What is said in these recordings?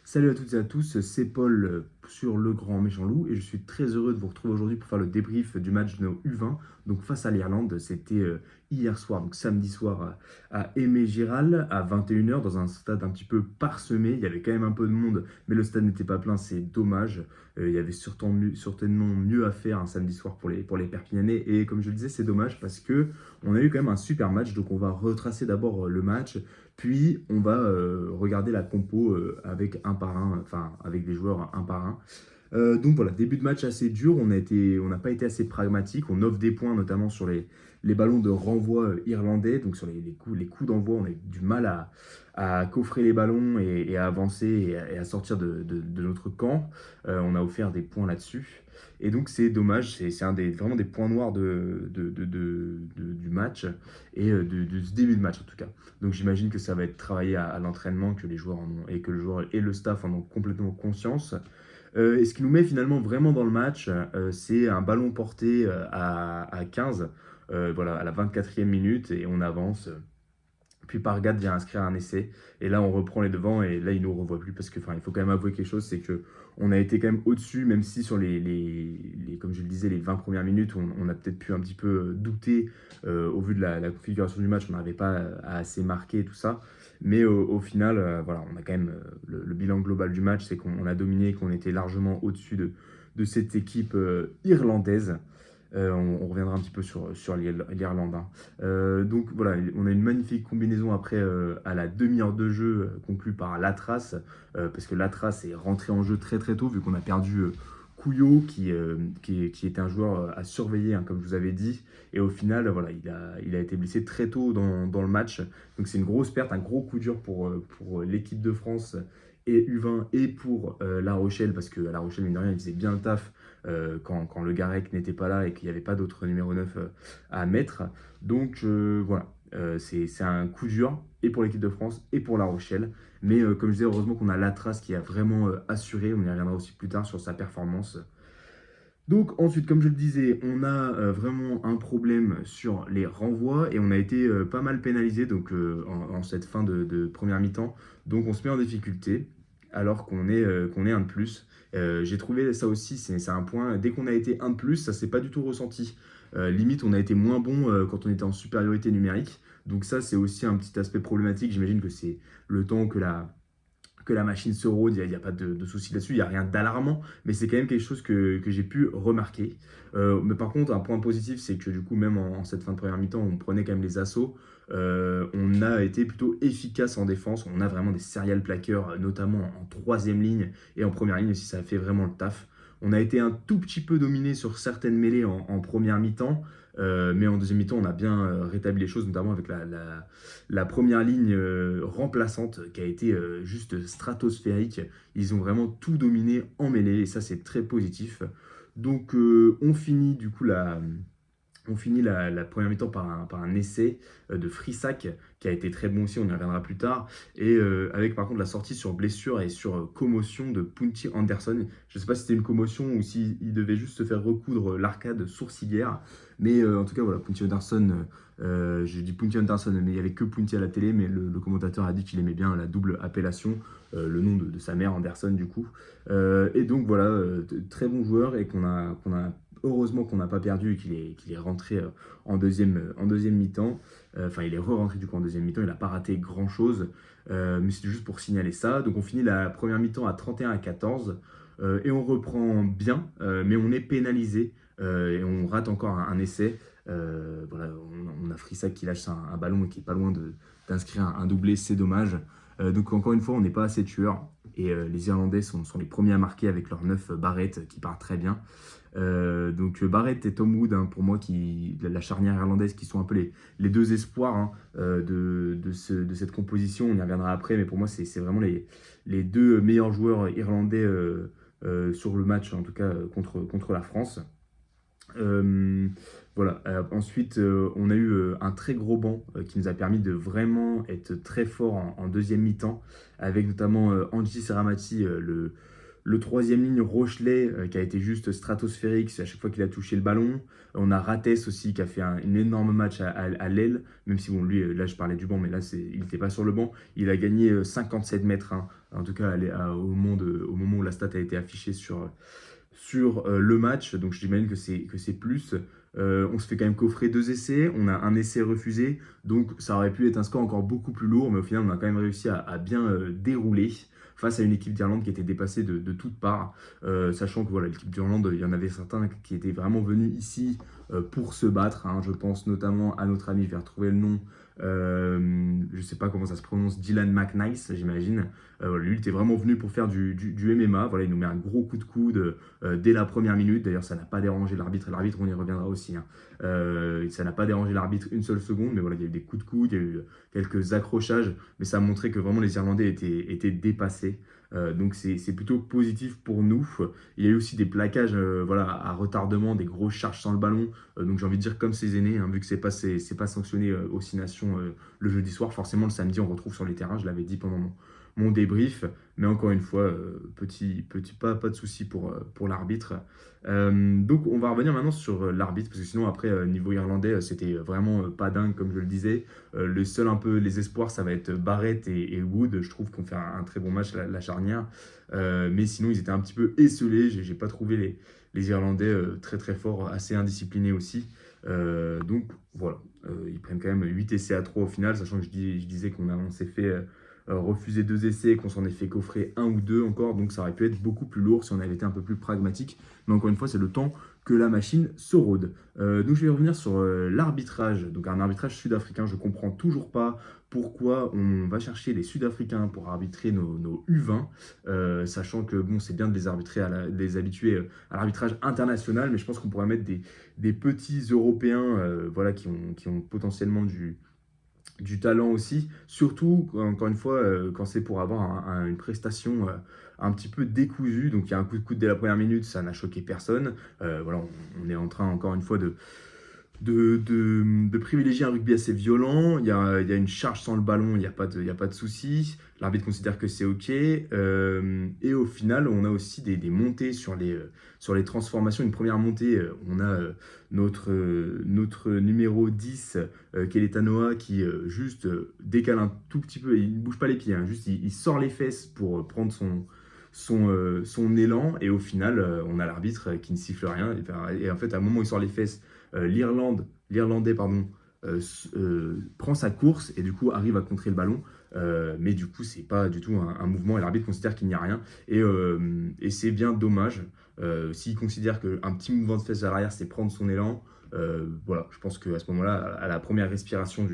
Salut à toutes et à tous, c'est Paul sur Le Grand Méchant Loup et je suis très heureux de vous retrouver aujourd'hui pour faire le débrief du match de nos U20 donc face à l'Irlande. C'était hier soir, donc samedi soir à Aimé-Giral à 21h dans un stade un petit peu parsemé. Il y avait quand même un peu de monde, mais le stade n'était pas plein, c'est dommage. Il y avait certainement mieux à faire un samedi soir pour les Perpignanais et comme je le disais, c'est dommage parce que on a eu quand même un super match. Donc on va retracer d'abord le match. Puis, on va regarder la compo avec un par un, enfin avec des joueurs un par un. Donc voilà, début de match assez dur, on n'a pas été assez pragmatique, on offre des points notamment sur les ballons de renvoi irlandais, donc sur les coups d'envoi, on a eu du mal à coffrer les ballons et à avancer et à sortir de notre camp. On a offert des points là-dessus. Et donc c'est dommage, c'est vraiment des points noirs du match et de ce début de match en tout cas. Donc j'imagine que ça va être travaillé à l'entraînement, que les joueurs en ont, et que le joueur et le staff en ont complètement conscience. Et ce qui nous met finalement vraiment dans le match, c'est un ballon porté à 15, voilà, à la 24e minute, et on avance. Puis Pargat vient inscrire un essai, et là on reprend les devants, et là il nous revoit plus, parce que, enfin, il faut quand même avouer quelque chose, c'est que on a été quand même au-dessus, même si sur comme je le disais, les 20 premières minutes, on a peut-être pu un petit peu douter au vu de la configuration du match, on n'arrivait pas à assez marquer et tout ça, mais au final, voilà, on a quand même le bilan global du match, c'est qu'on a dominé, qu'on était largement au-dessus de cette équipe irlandaise. On reviendra un petit peu sur l'Irlande, hein. Donc voilà, on a une magnifique combinaison après à la demi-heure de jeu conclue par Latras, parce que Latras est rentré en jeu très très tôt, vu qu'on a perdu Couillot, qui était un joueur à surveiller, hein, comme je vous avais dit. Et au final, voilà, il a été blessé très tôt dans le match. Donc c'est une grosse perte, un gros coup dur pour l'équipe de France et U20 et pour La Rochelle, parce que La Rochelle, mine de rien, il faisait bien le taf quand Le Garec n'était pas là et qu'il n'y avait pas d'autre numéro 9 à mettre. Donc voilà, c'est un coup dur et pour l'équipe de France et pour La Rochelle. Mais comme je disais, heureusement qu'on a Latras qui a vraiment assuré. On y reviendra aussi plus tard sur sa performance. Donc ensuite, comme je le disais, on a vraiment un problème sur les renvois et on a été pas mal pénalisé donc, en cette fin de première mi-temps. Donc on se met en difficulté alors qu'on est un de plus. J'ai trouvé ça aussi, c'est un point, dès qu'on a été un de plus, ça s'est pas du tout ressenti. Limite, on a été moins bon quand on était en supériorité numérique. Donc ça, c'est aussi un petit aspect problématique. J'imagine que c'est le temps que la machine se rôde, il n'y a pas de souci là-dessus, il n'y a rien d'alarmant, mais c'est quand même quelque chose que j'ai pu remarquer. Mais par contre, un point positif, c'est que du coup, même en cette fin de première mi-temps, on prenait quand même les assauts. On a été plutôt efficace en défense. On a vraiment des serial plaqueurs, notamment en troisième ligne et en première ligne aussi, ça a fait vraiment le taf. On a été un tout petit peu dominé sur certaines mêlées en première mi-temps, mais en deuxième mi-temps, on a bien rétabli les choses, notamment avec la première ligne remplaçante qui a été juste stratosphérique. Ils ont vraiment tout dominé en mêlée et ça, c'est très positif. Donc, on finit la première mi-temps par un essai de Frissac qui a été très bon aussi, on y reviendra plus tard. Et avec par contre la sortie sur blessure et sur commotion de Punty Anderson. Je ne sais pas si c'était une commotion ou s'il devait juste se faire recoudre l'arcade sourcilière. Mais en tout cas, voilà, Punty Anderson, je dis Punty Anderson, mais il n'y avait que Punty à la télé. Mais le commentateur a dit qu'il aimait bien la double appellation, le nom de sa mère Anderson du coup. Et donc voilà, très bon joueur et qu'on a heureusement qu'on n'a pas perdu et qu'il est rentré en deuxième mi-temps. Enfin, il est re-rentré du coup en deuxième mi-temps. Il n'a pas raté grand-chose. Mais c'était juste pour signaler ça. Donc on finit la première mi-temps à 31-14. Et on reprend bien, mais on est pénalisé. Et on rate encore un essai. Voilà, on a Frissac qui lâche un ballon et qui est pas loin d'inscrire un doublé. C'est dommage. Donc encore une fois, on n'est pas assez tueur. Et les Irlandais sont les premiers à marquer avec leur 9 Barrett qui part très bien. Donc Barrett et Tom Wood, hein, pour moi, la charnière irlandaise, qui sont un peu les deux espoirs, hein, de cette composition. On y reviendra après, mais pour moi, c'est vraiment les deux meilleurs joueurs irlandais sur le match, en tout cas contre la France. Euh, voilà. Ensuite, on a eu un très gros banc qui nous a permis de vraiment être très fort en deuxième mi-temps, avec notamment Angie Seramati, Le troisième ligne, Rochelet, qui a été juste stratosphérique à chaque fois qu'il a touché le ballon. On a Rates aussi, qui a fait un énorme match à l'aile, même si, bon, lui, là, je parlais du banc, mais là, il n'était pas sur le banc. Il a gagné 57 mètres, hein. En tout cas, au moment où la stat a été affichée sur le match. Donc, j'imagine que c'est plus. On se fait quand même coffrer 2 essais. On a un essai refusé. Donc, ça aurait pu être un score encore beaucoup plus lourd. Mais au final, on a quand même réussi à bien dérouler face à une équipe d'Irlande qui était dépassée de toutes parts. Sachant que voilà, l'équipe d'Irlande, il y en avait certains qui étaient vraiment venus ici pour se battre, hein. Je pense notamment à notre ami, je vais retrouver le nom. Je ne sais pas comment ça se prononce, Dylan McNice, j'imagine. Lui, il était vraiment venu pour faire du MMA. Voilà, il nous met un gros coup de coude dès la première minute. D'ailleurs, ça n'a pas dérangé l'arbitre. Et l'arbitre, on y reviendra aussi, hein. Ça n'a pas dérangé l'arbitre une seule seconde. Mais voilà, il y a eu des coups de coude, il y a eu quelques accrochages. Mais ça a montré que vraiment les Irlandais étaient dépassés. Donc c'est plutôt positif pour nous. Il y a eu aussi des plaquages voilà, à retardement, des grosses charges sans le ballon. Donc j'ai envie de dire comme ses aînés, hein, vu que c'est pas sanctionné aux 6 Nations le jeudi soir, forcément le samedi on retrouve sur les terrains, je l'avais dit pendant mon débrief. Mais encore une fois, pas de souci pour l'arbitre. Donc on va revenir maintenant sur l'arbitre, parce que sinon après, niveau irlandais, c'était vraiment pas dingue comme je le disais. Le seul un peu, les espoirs, ça va être Barrett et Wood. Je trouve qu'on fait un très bon match, la charnière. Mais sinon, ils étaient un petit peu esselés. J'ai pas trouvé les Irlandais très très forts, assez indisciplinés aussi. Donc voilà, ils prennent quand même 8 essais à 3 au final, sachant que je disais on s'est fait refuser 2 essais, qu'on s'en est fait coffrer un ou deux encore. Donc ça aurait pu être beaucoup plus lourd si on avait été un peu plus pragmatique. Mais encore une fois, c'est le temps que la machine se rôde. Donc je vais revenir sur l'arbitrage. Donc un arbitrage sud-africain, je comprends toujours pas pourquoi on va chercher les Sud-Africains pour arbitrer nos U20, sachant que bon, c'est bien de les arbitrer, de les habituer à l'arbitrage international, mais je pense qu'on pourrait mettre des petits Européens voilà, qui ont potentiellement du talent aussi, surtout encore une fois quand c'est pour avoir une prestation un petit peu décousue. Donc il y a un coup de coude dès la première minute, ça n'a choqué personne. Voilà, on est en train encore une fois de privilégier un rugby assez violent. Il y a une charge sans le ballon, il y a pas de souci. L'arbitre considère que c'est OK. Et au final, on a aussi des montées sur les transformations. Une première montée, on a notre numéro 10, Keletanoa, qui juste décale un tout petit peu. Il ne bouge pas les pieds, hein, juste il sort les fesses pour prendre son élan. Et au final, on a l'arbitre qui ne siffle rien. Et en fait, à un moment où il sort les fesses, l'Irlandais pardon, prend sa course et du coup arrive à contrer le ballon. Mais du coup, c'est pas du tout un mouvement et l'arbitre considère qu'il n'y a rien. Et c'est bien dommage. S'il considère qu'un petit mouvement de fesses à l'arrière, c'est prendre son élan, voilà, je pense qu'à ce moment-là, à la première respiration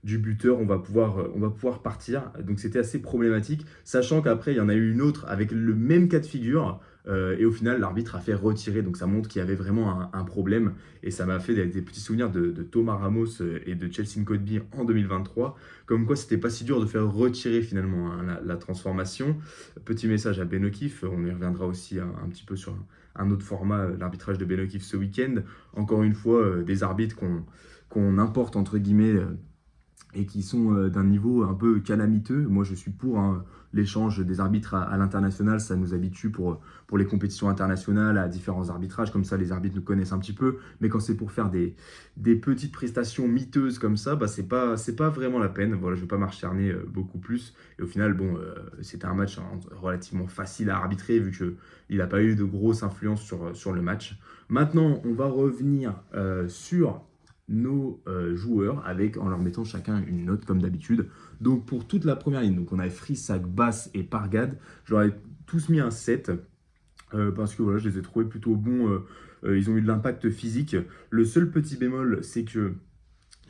du buteur, on va pouvoir partir. Donc c'était assez problématique, sachant qu'après, il y en a eu une autre avec le même cas de figure. Et au final, l'arbitre a fait retirer. Donc ça montre qu'il y avait vraiment un problème. Et ça m'a fait des petits souvenirs de Thomas Ramos et de Chelsea Codby en 2023. Comme quoi, c'était pas si dur de faire retirer finalement, hein, la transformation. Petit message à Ben O'Keefe. On y reviendra aussi un petit peu sur un autre format, l'arbitrage de Ben O'Keefe ce week-end. Encore une fois, des arbitres qu'on importe entre guillemets et qui sont d'un niveau un peu calamiteux. Moi, je suis pour, hein, l'échange des arbitres à l'international. Ça nous habitue pour les compétitions internationales à différents arbitrages. Comme ça, les arbitres nous connaissent un petit peu. Mais quand c'est pour faire des petites prestations miteuses comme ça, bah, c'est pas vraiment la peine. Voilà, je ne vais pas m'acharner beaucoup plus. Et au final, bon, c'était un match, hein, relativement facile à arbitrer vu qu'il n'a pas eu de grosse influence sur le match. Maintenant, on va revenir sur nos joueurs en leur mettant chacun une note comme d'habitude. Donc pour toute la première ligne, donc on avait Frissac, Bass et Pargad, j'aurais tous mis un 7 parce que voilà, je les ai trouvés plutôt bons. Ils ont eu de l'impact physique. Le seul petit bémol, c'est que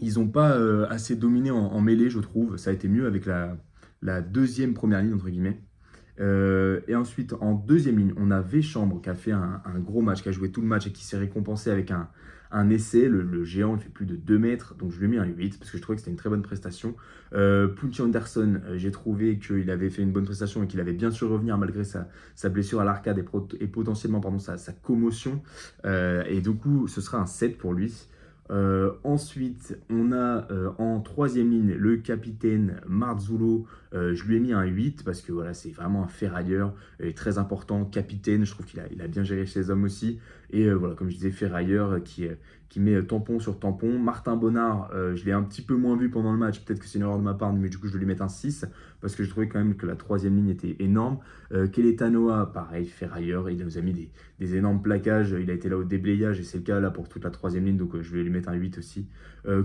ils n'ont pas assez dominé en mêlée, je trouve. Ça a été mieux avec la deuxième première ligne, entre guillemets. Et ensuite, en deuxième ligne, on a Véchambre qui a fait un gros match, qui a joué tout le match et qui s'est récompensé avec un essai. Le géant, il fait plus de 2 mètres, donc je lui ai mis un 8 parce que je trouvais que c'était une très bonne prestation. Punchy Anderson, j'ai trouvé qu'il avait fait une bonne prestation et qu'il avait bien su revenir malgré sa blessure à l'arcade et potentiellement pardon, sa commotion. Et du coup, ce sera un 7 pour lui. Ensuite, on a en troisième ligne le capitaine Marzullo. Je lui ai mis un 8 parce que voilà, c'est vraiment un ferrailleur très important. Capitaine, je trouve qu'il a bien géré chez les hommes aussi. Et voilà, comme je disais, ferrailleur qui met tampon sur tampon. Martin Bonnard, je l'ai un petit peu moins vu pendant le match. Peut-être que c'est une erreur de ma part, mais du coup, je vais lui mettre un 6 parce que je trouvais quand même que la troisième ligne était énorme. Keletanoa, pareil, ferrailleur. Il nous a mis des énormes plaquages. Il a été là au déblayage et c'est le cas là pour toute la troisième ligne. Donc, je vais lui mettre un 8 aussi.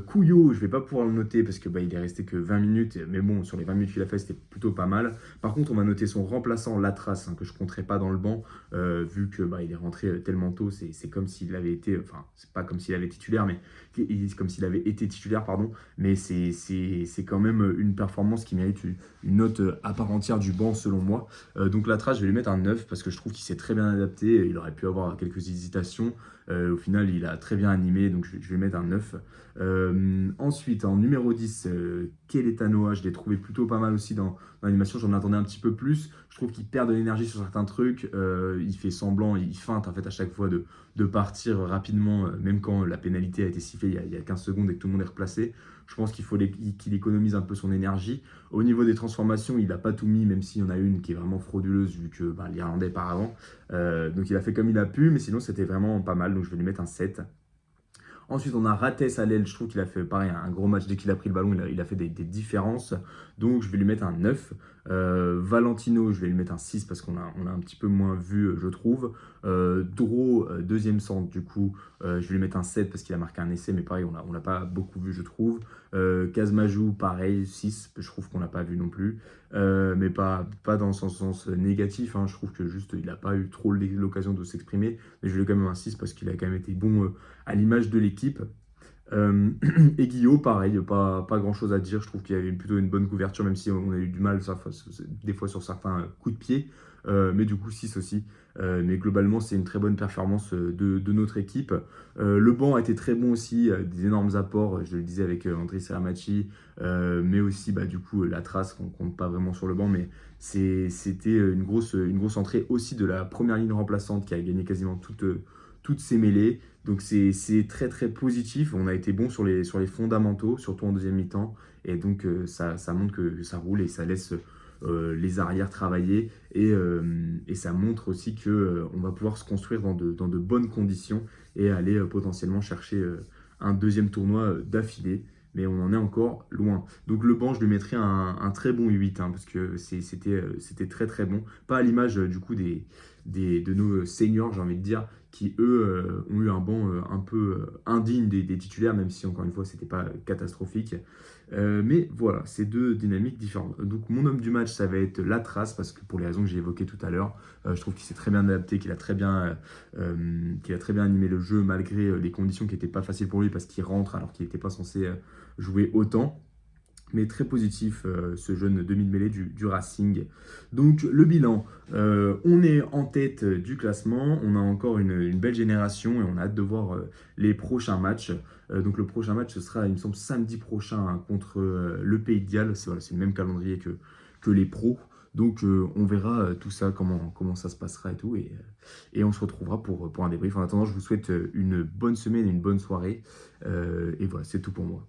Couillot, je vais pas pouvoir le noter parce que il est resté que 20 minutes. Mais bon, sur les 20 minutes qu'il a fait, c'était plutôt pas mal. Par contre, on va noter son remplaçant, Latras, que je compterai pas dans le banc, vu que il est rentré tellement tôt. C'est comme s'il avait été, enfin, c'est pas comme s'il avait titulaire, mais c'est comme s'il avait été titulaire, pardon. Mais c'est quand même une performance qui mérite une note à part entière du banc, selon moi. Donc Latras, je vais lui mettre un 9 parce que je trouve qu'il s'est très bien adapté. Il aurait pu avoir quelques hésitations. Au final, il a très bien animé, donc je vais mettre un 9. Ensuite, en numéro 10, Keletanoa, je l'ai trouvé plutôt pas mal aussi dans l'animation. J'en attendais un petit peu plus. Je trouve qu'il perd de l'énergie sur certains trucs. Il fait semblant, il feinte en fait à chaque fois de partir rapidement, même quand la pénalité a été sifflée il y a 15 secondes et que tout le monde est replacé. Je pense qu'il économise un peu son énergie. Au niveau des transformations, il n'a pas tout mis, même s'il y en a une qui est vraiment frauduleuse, vu que l'Irlandais part avant. Donc il a fait comme il a pu, mais sinon c'était vraiment pas mal, donc je vais lui mettre un 7. Ensuite, on a Rates à l'aile. Je trouve qu'il a fait pareil, un gros match. Dès qu'il a pris le ballon, il a fait des différences. Donc, je vais lui mettre un 9. Valentino, je vais lui mettre un 6 parce qu'on a un petit peu moins vu, je trouve. Dro, deuxième centre, du coup, je vais lui mettre un 7 parce qu'il a marqué un essai. Mais pareil, on l'a pas beaucoup vu, je trouve. Kazmajou, pareil, 6. Je trouve qu'on l'a pas vu non plus. Mais pas dans son sens négatif. Hein. Je trouve que juste, il n'a pas eu trop l'occasion de s'exprimer. Mais je vais lui quand même un 6 parce qu'il a quand même été bon à l'image de l'équipe. Et Guillaume, pareil, pas grand chose à dire. Je trouve qu'il y avait plutôt une bonne couverture, même si on a eu du mal des fois sur certains coups de pied. Mais du coup, 6 aussi. Mais globalement, c'est une très bonne performance de notre équipe. Le banc a été très bon aussi, des énormes apports, je le disais avec André Seramachi, mais aussi du coup la trace qu'on compte pas vraiment sur le banc, mais c'était une grosse entrée aussi de la première ligne remplaçante qui a gagné quasiment toutes ses mêlées. Donc c'est très très positif. On a été bon sur les fondamentaux, surtout en deuxième mi-temps. Et donc ça montre que ça roule et ça laisse les arrières travailler. Et ça montre aussi qu'on va pouvoir se construire dans de bonnes conditions et aller potentiellement chercher un deuxième tournoi d'affilée. Mais on en est encore loin. Donc le banc, je lui mettrais un très bon 8, parce que c'était très très bon. Pas à l'image du coup de nos seniors, j'ai envie de dire, qui eux ont eu un banc un peu indigne des titulaires, même si encore une fois c'était pas catastrophique. Mais voilà, c'est deux dynamiques différentes. Donc mon homme du match, ça va être Latras, parce que pour les raisons que j'ai évoquées tout à l'heure, je trouve qu'il s'est très bien adapté, qu'il a très bien animé le jeu malgré les conditions qui n'étaient pas faciles pour lui parce qu'il rentre alors qu'il n'était pas censé jouer autant. Mais très positif, ce jeune demi-de-mêlée du Racing. Donc le bilan, on est en tête du classement, on a encore une belle génération et on a hâte de voir les prochains matchs. Donc le prochain match, ce sera, il me semble, samedi prochain contre le Pays de Galles. C'est le même calendrier que les pros. Donc on verra tout ça, comment ça se passera et tout. Et on se retrouvera pour un débrief. En attendant, je vous souhaite une bonne semaine et une bonne soirée. Et voilà, c'est tout pour moi.